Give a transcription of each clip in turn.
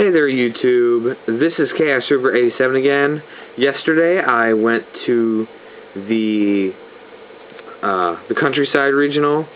Hey there, YouTube. This is Chaos Super 87 again. Yesterday, I went to the Countryside Regional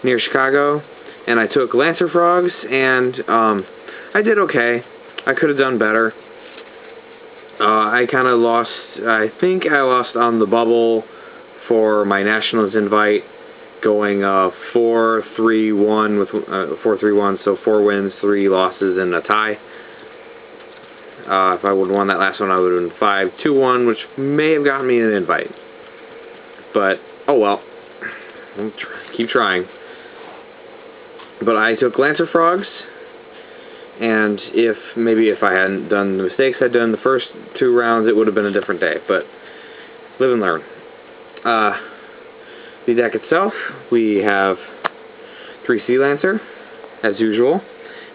near Chicago, and I took Lancer Frogs, and I did okay. I could have done better. I kind of lost. I think I lost on the bubble for my Nationals invite, going 4-3-1 with 4-3-1, so 4 wins, 3 losses, and a tie. If I would have won that last one, I would have been 5-2-1, which may have gotten me an invite. But, oh well. I'll keep trying. But I took Lancer Frogs, and maybe if I hadn't done the mistakes I'd done the first 2 rounds, it would have been a different day. But, live and learn. The deck itself, we have 3 Sea Lancer, as usual.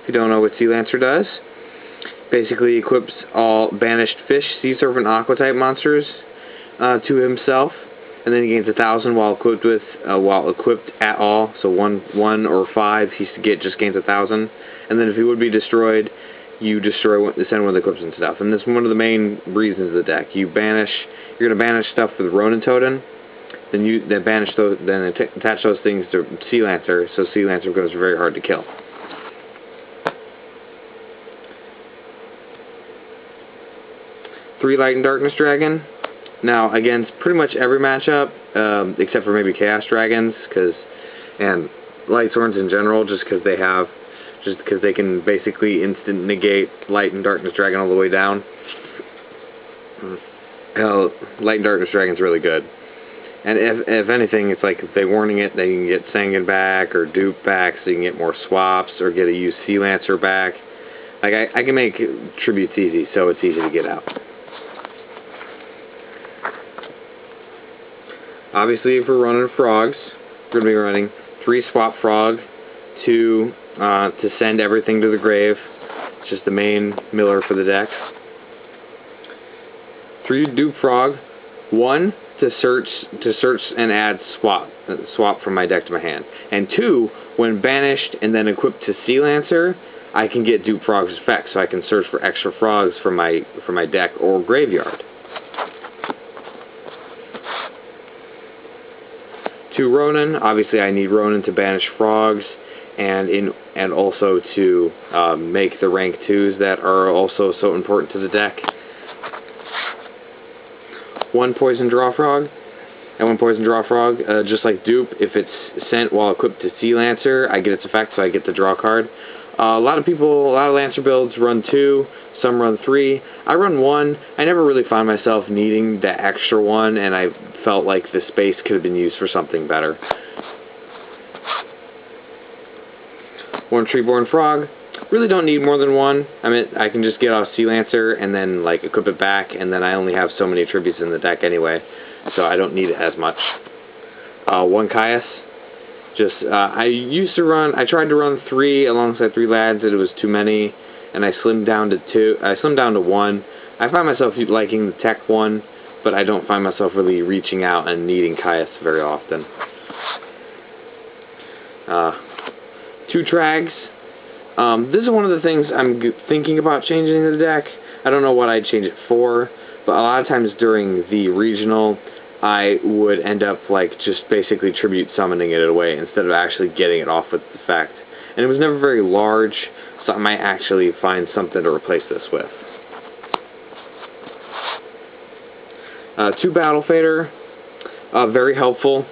If you don't know what Sea Lancer does, basically equips all banished fish, sea serpent, aqua type monsters to himself, and then he gains 1,000 while equipped at all. So 1 or 5, just gains 1,000. And then if he would be destroyed, you send one of the equips and stuff. And this is one of the main reasons of the deck. You're gonna banish stuff with Ronintoadin, then attach those things to Sea Lancer, so Sea Lancer becomes very hard to kill. Three Light and Darkness Dragon. Now, against pretty much every matchup, except for maybe Chaos Dragons, and Lightsworns in general, just because they can basically instant negate Light and Darkness Dragon all the way down. Light and Darkness Dragon's really good. And if anything, it's like if they warning it, they can get Sangan back or Dupe back, so you can get more swaps or get a used Sea Lancer back. Like I can make tributes easy, so it's easy to get out. Obviously, if we're running frogs, we're going to be running 3 Swap Frog, 2 to send everything to the grave. It's just the main miller for the deck. 3 Dupe Frog, 1 to search and add swap from my deck to my hand, and 2, when banished and then equipped to Sea Lancer, I can get Dupe Frog's effect, so I can search for extra frogs for my deck or graveyard. 2 Ronin. Obviously, I need Ronin to banish frogs, and also to make the rank 2s that are also so important to the deck. 1 Poison Draw Frog, and 1 Poison Draw Frog, just like Dupe, if it's sent while equipped to Sea Lancer, I get its effect, so I get the draw card. A lot of Lancer builds run 2, some run 3. I run 1. I never really found myself needing the extra 1, and I felt like the space could have been used for something better. 1 Treeborn Frog. Really don't need more than 1. I mean, I can just get off Sea Lancer and then equip it back, and then I only have so many attributes in the deck anyway, so I don't need it as much. 1 Caius. I tried to run 3 alongside 3 lads, and it was too many, and I slimmed down to 2. I slimmed down to 1. I find myself liking the tech 1, but I don't find myself really reaching out and needing Caius very often. 2 Trags. This is one of the things I'm thinking about changing in the deck. I don't know what I'd change it for, but a lot of times during the regional, I would end up just basically tribute summoning it away instead of actually getting it off with the effect. And it was never very large, so I might actually find something to replace this with. 2 Battle Fader, very helpful.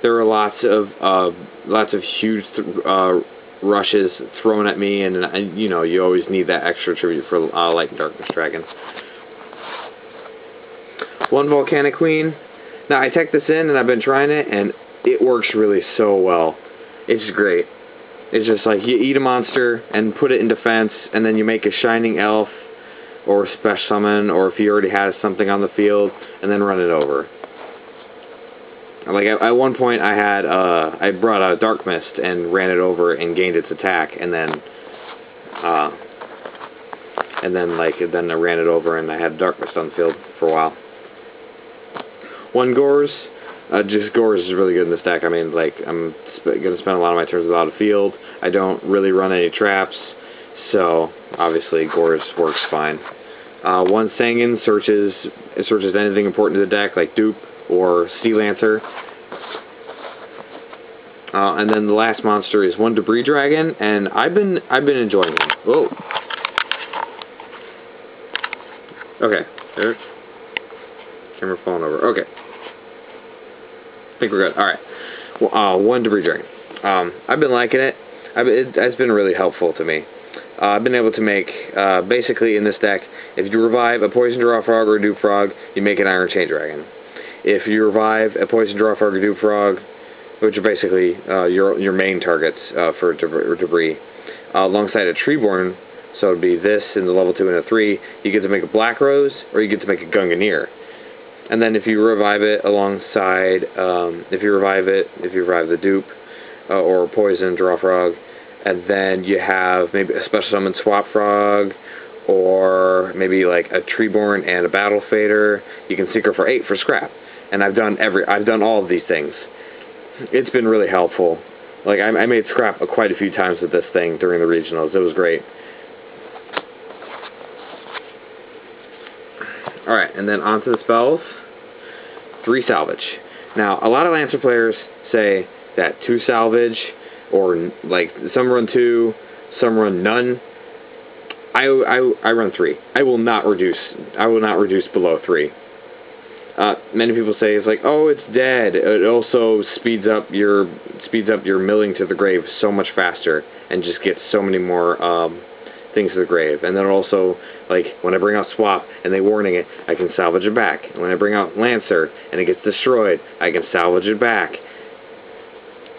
There are lots of huge rushes thrown at me, and you always need that extra tribute for Light and Darkness Dragon. 1 Volcanic Queen. Now I tech this in, and I've been trying it, and it works really so well. It's great. It's just like you eat a monster and put it in defense, and then you make a Shining Elf or Special Summon, or if he already has something on the field, and then run it over. Like at one point, I brought out a Dark Mist and ran it over and gained its attack, and then I ran it over and I had Dark Mist on the field for a while. 1 Gorz. Gorz is really good in this deck. I mean, I'm going to spend a lot of my turns without a field. I don't really run any traps, so obviously Gorz works fine. One Sangan searches anything important to the deck, like Dupe or Sea Lancer. And then the last monster is one Debris Dragon, and I've been enjoying him. Whoa. Okay. There. Camera falling over. Okay. I think we're good. Alright. Well, one Debris Dragon. I've been liking it. It's been really helpful to me. I've been able to make, basically in this deck, if you revive a Poison Draw Frog or a Dupe Frog, you make an Iron Chain Dragon. If you revive a Poison Draw Frog or Dupe Frog, which are basically your main targets for debris, alongside a Treeborn, so it would be this in the level 2 and a 3, you get to make a Black Rose, or you get to make a Gungnir. And then if you revive it alongside, if you revive the Dupe, or Poison Draw Frog, and then you have maybe a Special Summon Swap Frog, or maybe like a Treeborn and a Battle Fader, you can Secret for 8 for scrap. And I've done all of these things. It's been really helpful. Like, I made scrap quite a few times with this thing during the regionals. It was great. Alright, and then onto the spells. 3 Salvage. Now, a lot of Lancer players say that 2 Salvage, or like some run 2, some run none. I run 3. I will not reduce below 3. Many people say it's like, oh, it's dead. It also speeds up your milling to the grave so much faster, and just gets so many more things to the grave. And then also, like, when I bring out Swap and they warning it, I can salvage it back. And when I bring out Lancer and it gets destroyed, I can salvage it back.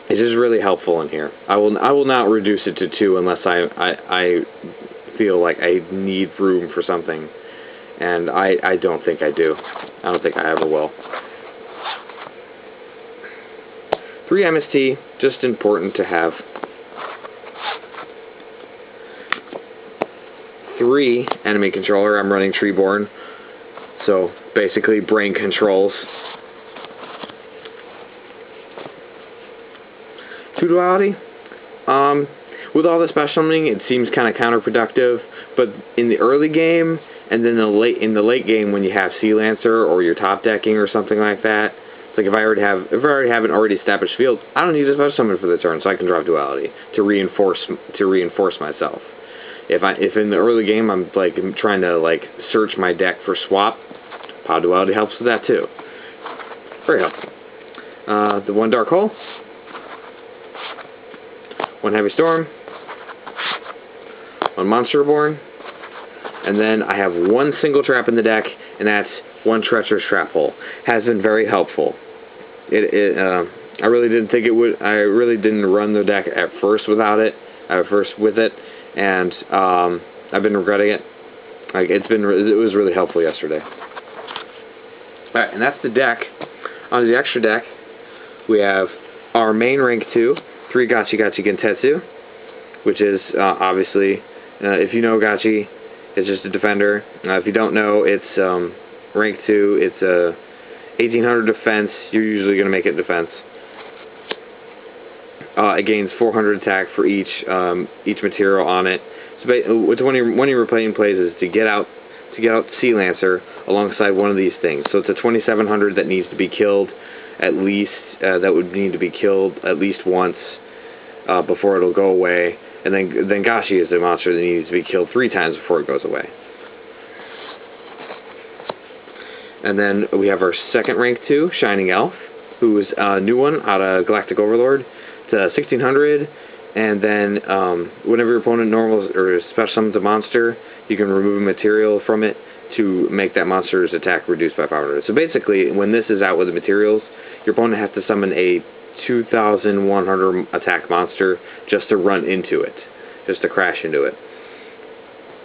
It's just really helpful in here. I will not reduce it to 2 unless I feel like I need room for something. And I don't think I do. I don't think I ever will. 3 MST, just important to have. 3 enemy controller. I'm running Treeborn, so basically brain controls. 2 Duality. With all the special summoning, it seems kind of counterproductive, but in the early game, and then in the late game when you have Sea Lancer or you're top decking or something like that, it's like if I already have an already established field, I don't need a special summon for the turn, so I can drop Duality to reinforce myself. If in the early game I'm like trying to like search my deck for swap, Pot of Duality helps with that too. Very helpful. The 1 Dark Hole, 1 Heavy Storm, 1 Monster Reborn, and then I have 1 single trap in the deck, and that's 1 Treacherous Trap Hole. Has been very helpful. I really didn't think it would. I really didn't run the deck at first without it. With it, and I've been regretting it. Like it was really helpful yesterday. All right, and that's the deck. On the extra deck, we have our main rank 2, 3 Gachi Gantetsu, which is obviously, if you know Gachi, it's just a defender. If you don't know, it's rank 2. It's a 1800 defense. You're usually going to make it defense. It gains 400 attack for each material on it. So what's one of your playing plays is to get out Sea Lancer alongside one of these things. So it's a 2700 that needs to be killed at least. That would need to be killed at least once before it'll go away. And then Gachi is the monster that needs to be killed 3 times before it goes away. And then we have our second rank 2, Shining Elf, who is a new one out of Galactic Overlord. It's 1600, and then whenever your opponent normals or special summons a monster, you can remove a material from it to make that monster's attack reduced by 500. So basically, when this is out with the materials, your opponent has to summon a 2100 attack monster just to run into it, just to crash into it.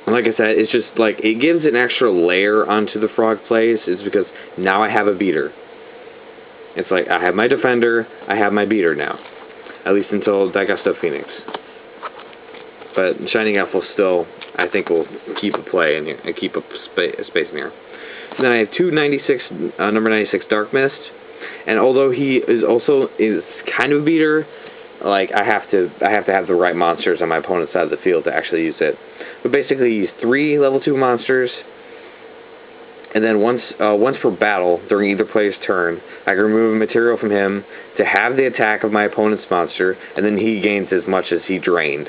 And like I said, it's just like, it gives an extra layer onto the frog plays. It's because now I have a beater. It's like, I have my defender, I have my beater now. At least until Daigusto Phoenix. But Shining Elf will still, I think, will keep a play in here, and keep a space in here. And then I have number 96 Dark Mist. And although he is kind of a beater, like, I have to have the right monsters on my opponent's side of the field to actually use it. But basically, use 3 level 2 monsters, and then once per battle, during either player's turn, I can remove a material from him to have the attack of my opponent's monster, and then he gains as much as he drained.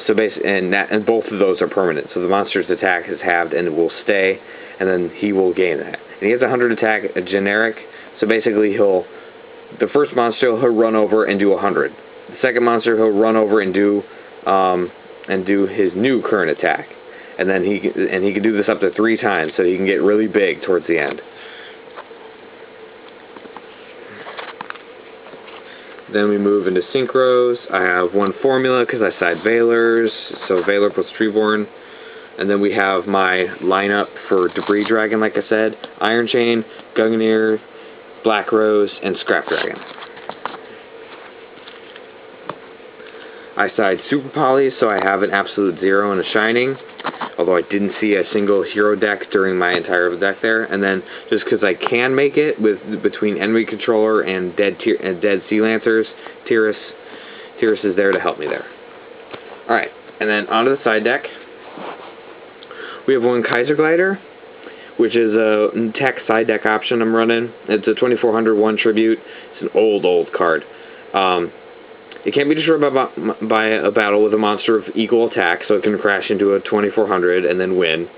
So basically, and both of those are permanent. So the monster's attack is halved and it will stay, and then he will gain that. And he has a 100 attack, a generic. So basically, the first monster he'll run over and do 100. The second monster he'll run over and do his new current attack. And then he can do this up to 3 times, so he can get really big towards the end. Then we move into Synchros. I have 1 formula because I side Veilers, so Veiler plus Treeborn. And then we have my lineup for Debris Dragon, like I said. Iron Chain, Gungnir, Black Rose, and Scrap Dragon. I side Super Polys, so I have an Absolute Zero and a Shining. Although I didn't see a single hero deck during my entire deck there. And then, just because I can make it between Enemy Controller and Dead Sea Lancers, Tiras is there to help me there. Alright, and then onto the side deck. We have 1 Kaiser Glider, which is a tech side deck option I'm running. It's a 2400 1 tribute. It's an old card. It can't be destroyed by a battle with a monster of equal attack, so it can crash into a 2400 and then win.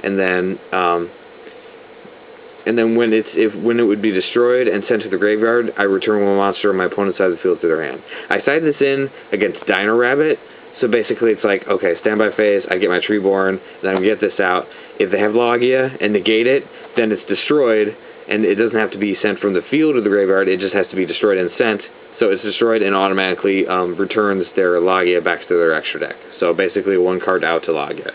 And then when it would be destroyed and sent to the graveyard, I return 1 monster on my opponent's side of the field to their hand. I side this in against Dino Rabbit, so basically it's like, okay, standby phase, I get my Treeborn, then I get this out. If they have Logia and negate it, then it's destroyed, and it doesn't have to be sent from the field to the graveyard, it just has to be destroyed and sent. So it's destroyed and automatically returns their Logia back to their extra deck. So basically 1 card out to Logia.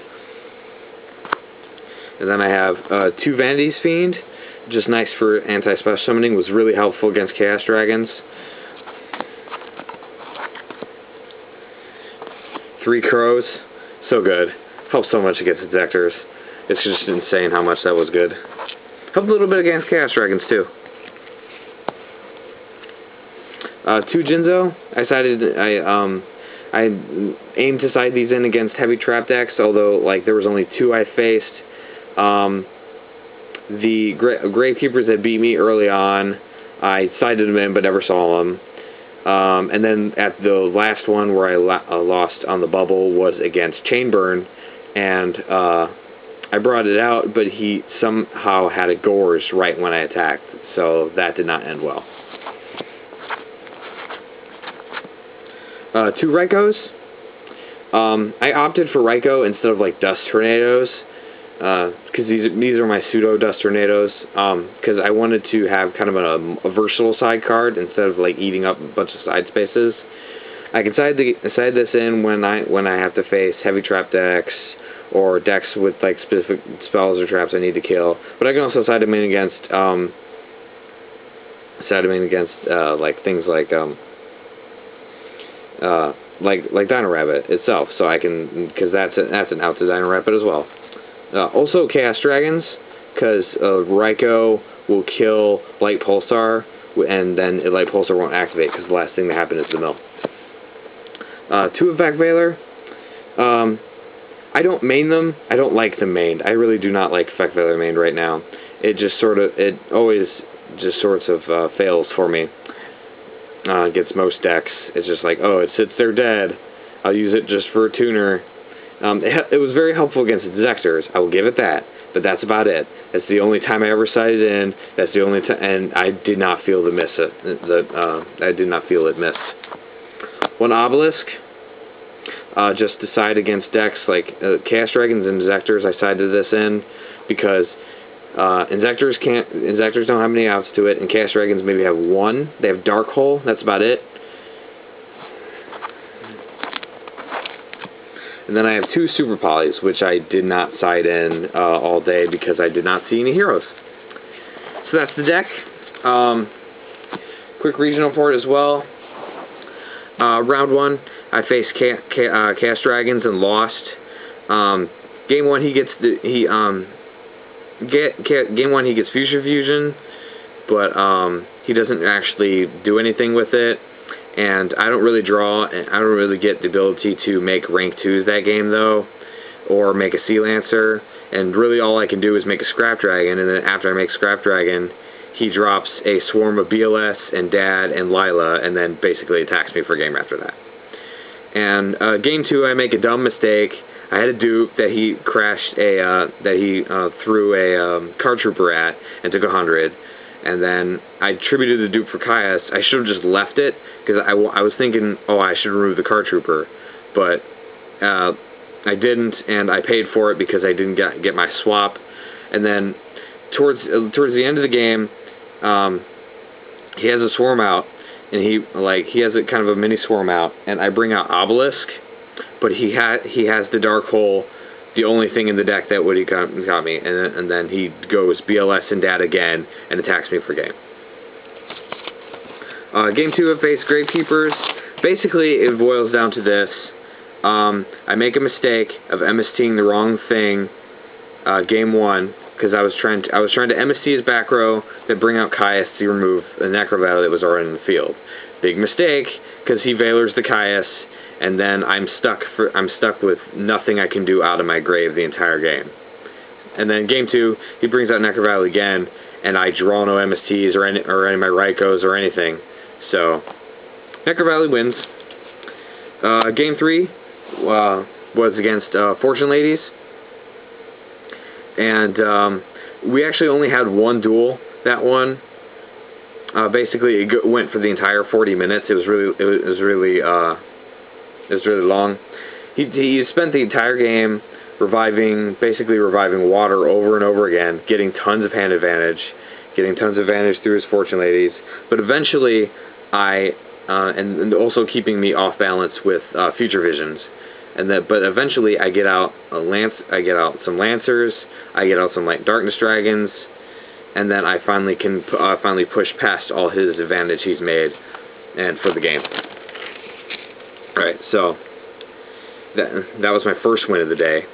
And then I have 2 Vanity's Fiend. Just nice for anti-special summoning. Was really helpful against Chaos Dragons. 3 Crows. So good. Helps so much against Ejectors. It's just insane how much that was good. Helped a little bit against Chaos Dragons too. 2 Jinzo. I aimed to side these in against heavy trap decks, although like there was only 2 I faced. The Gravekeepers that beat me early on, I sided them in but never saw them. And then at the last one where I lost on the bubble was against Chainburn, and I brought it out, but he somehow had a Gorz right when I attacked, so that did not end well. 2 Rykos. I opted for Ryko instead of like Dust Tornadoes, because these are my pseudo Dust Tornadoes, because I wanted to have kind of a versatile side card instead of like eating up a bunch of side spaces. I can side this in when I have to face heavy trap decks or decks with like specific spells or traps I need to kill, but I can also side them in against like things like Dino Rabbit itself, so I can, because that's an out to Dino Rabbit as well. Also Chaos Dragons, because Ryko will kill Light Pulsar, and then Light Pulsar won't activate, because the last thing that happened is the mill. 2 Effect Veiler. I don't main them. I don't like them mained. I really do not like Effect Veiler mained right now. It always just sorts of fails for me. Against most decks. It's just like, oh, it sits there dead. I'll use it just for a tuner. It was very helpful against Ejectors. I will give it that. But that's about it. That's the only time I ever sided in. That's the only time, and I did not feel I did not feel it miss. 1 Obelisk. Just to side against decks like Chaos Dragons and Ejectors. I sided this in because Ejectors don't have many outs to it, and Chaos Dragons maybe have 1. They have Dark Hole. That's about it. And then I have 2 Super Polys, which I did not side in all day because I did not see any heroes. So that's the deck. Quick regional port as well. Round 1, I faced Chaos Dragons and lost. Game 1, he gets Game 1 he gets Fusion, but he doesn't actually do anything with it. and I don't really draw, and I don't really get the ability to make rank 2s that game, though, or make a Sea Lancer, and really all I can do is make a Scrap Dragon, and then after I make Scrap Dragon, he drops a swarm of BLS and Dad and Lila, and then basically attacks me for a game after that. And game 2, I make a dumb mistake. I had a dupe that he crashed threw a card trooper at and took 100, and then I attributed the dupe for Caius. I should have just left it because I was thinking, oh, I should remove the card trooper, but I didn't, and I paid for it because I didn't get my swap. And then towards the end of the game, he has a swarm out, and he has a kind of a mini swarm out, and I bring out Obelisk, but he has the Dark Hole, the only thing in the deck that would got me, and then he goes BLS and Dad again and attacks me for game. Game 2, I face Gravekeepers. Basically, it boils down to this. I make a mistake of MSTing the wrong thing game 1, because I was trying to MST his back row, then bring out Caius to remove the Necro Battle that was already in the field. Big mistake, because he Valors the Caius, and then I'm stuck with nothing I can do out of my grave the entire game. And then game 2, he brings out Necro Battle again, and I draw no MSTs or any of my Rykos or anything. So Necro Valley wins. Game 3 was against Fortune Ladies, and we actually only had one duel that one. Basically, it went for the entire 40 minutes. It was really long. He spent the entire game basically reviving water over and over again, getting tons of hand advantage, through his Fortune Ladies. But eventually, and also keeping me off balance with Future Visions. But eventually I get out some Lancers, I get out some Darkness Dragons, and then I finally can push past all his advantage he's made, and for the game. Alright, so that was my first win of the day.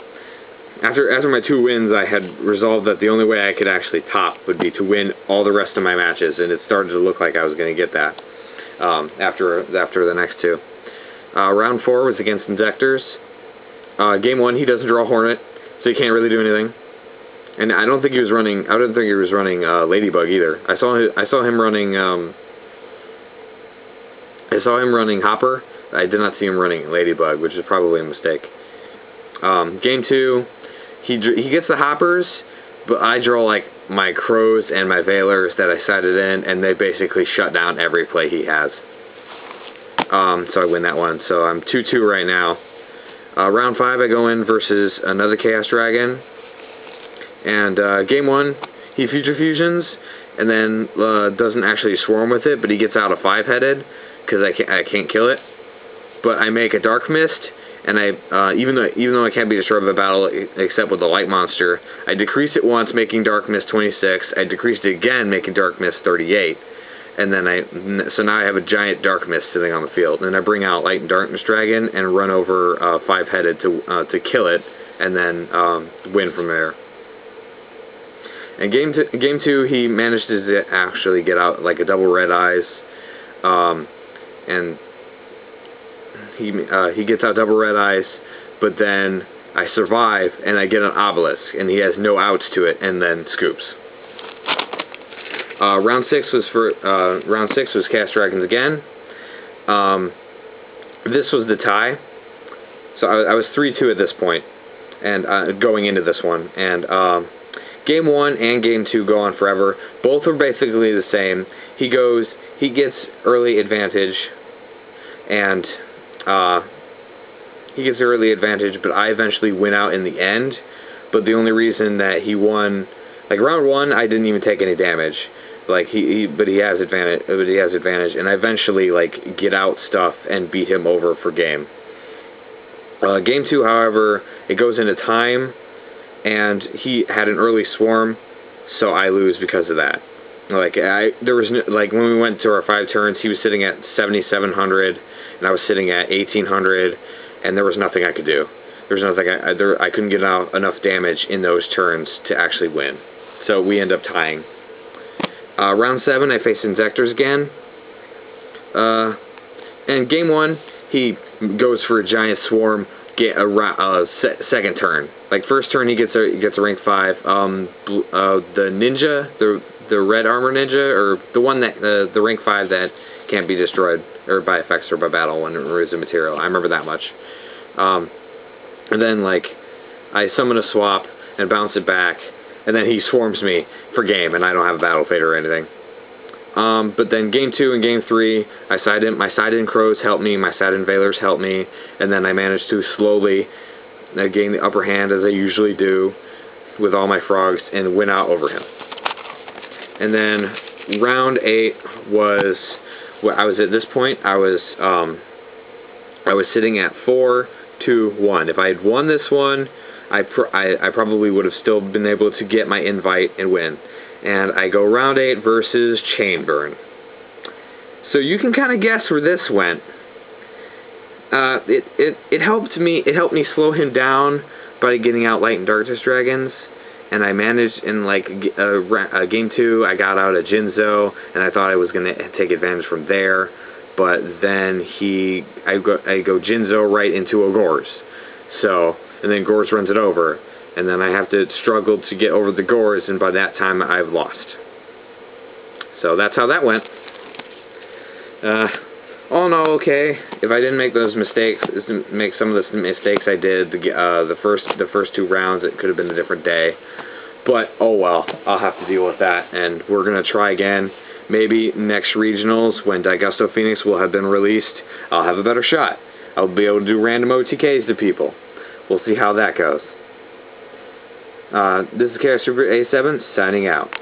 After my 2 wins, I had resolved that the only way I could actually top would be to win all the rest of my matches, and it started to look like I was going to get that after the next 2. Round 4 was against Injectors. Game 1, he doesn't draw Hornet, so he can't really do anything. And I don't think he was running Ladybug either. I saw him running Hopper. I did not see him running Ladybug, which is probably a mistake. Game 2, he gets the Hoppers, but I draw my Crows and my Valors that I sided in, and they basically shut down every play he has. So I win that one. So I'm 2-2 right now. Round 5, I go in versus another Chaos Dragon. And game 1, he Future Fusions, and then doesn't actually swarm with it, but he gets out a 5-headed, because I can't kill it. But I make a Dark Mist, and I even though I can't be destroyed by battle except with the Light Monster, I decrease it once, making Dark Mist 26. I decreased it again, making Dark Mist 38. And then so now I have a giant Dark Mist sitting on the field. And then I bring out Light and Darkness Dragon and run over 5-headed to kill it, and then win from there. And game 2, he managed to actually get out a double Red Eyes, and he gets out double Red Eyes, but then I survive and I get an Obelisk, and he has no outs to it, and then scoops. Round 6 was Cast Dragons again. This was the tie, so I was 3-2 at this point, and going into this one, and game 1 and game 2 go on forever. Both are basically the same. He gets early advantage, and but I eventually win out in the end. But the only reason that he won, round 1, I didn't even take any damage. But he has advantage, and I eventually get out stuff and beat him over for game. Game 2, however, it goes into time, and he had an early swarm, so I lose because of that. There was when we went to our 5 turns, he was sitting at 7,700, and I was sitting at 1,800, and there was nothing I could do. There was nothing I couldn't get enough damage in those turns to actually win. So we end up tying. Round 7, I faced Injectors again. And game 1, he goes for a giant swarm. Get a second turn. Like first turn, he gets a rank 5. The ninja, the red armor ninja, or the one that the rank 5 that can't be destroyed or by effects or by battle when it removes a material. I remember that much. And then like I summon a swap and bounce it back, and then he swarms me for game, and I don't have a battle fade or anything. But then game 2 and game 3, my Sidon Crows helped me, my Sidon Veilers helped me, and then I managed to slowly gain the upper hand as I usually do with all my frogs and win out over him. And then round 8 was, I was at this point, I was sitting at 4-2-1. If I had won this one, I probably would have still been able to get my invite and win. And I go round 8 versus Chainburn. So you can kind of guess where this went. It helped me slow him down by getting out Light and Darkness Dragons, and I managed in like game 2 I got out a Jinzo, and I thought I was gonna take advantage from there, but then I go Jinzo right into a Gorz. So and then Gorz runs it over. And then I have to struggle to get over the Gorz, and by that time I've lost. So that's how that went. All in all, okay. If I didn't make those mistakes, make some of the mistakes I did, the first 2 rounds, it could have been a different day. But oh well, I'll have to deal with that, and we're gonna try again. Maybe next regionals, when Daigusto Phoenix will have been released, I'll have a better shot. I'll be able to do random OTKs to people. We'll see how that goes. This is Kaiser A7 signing out.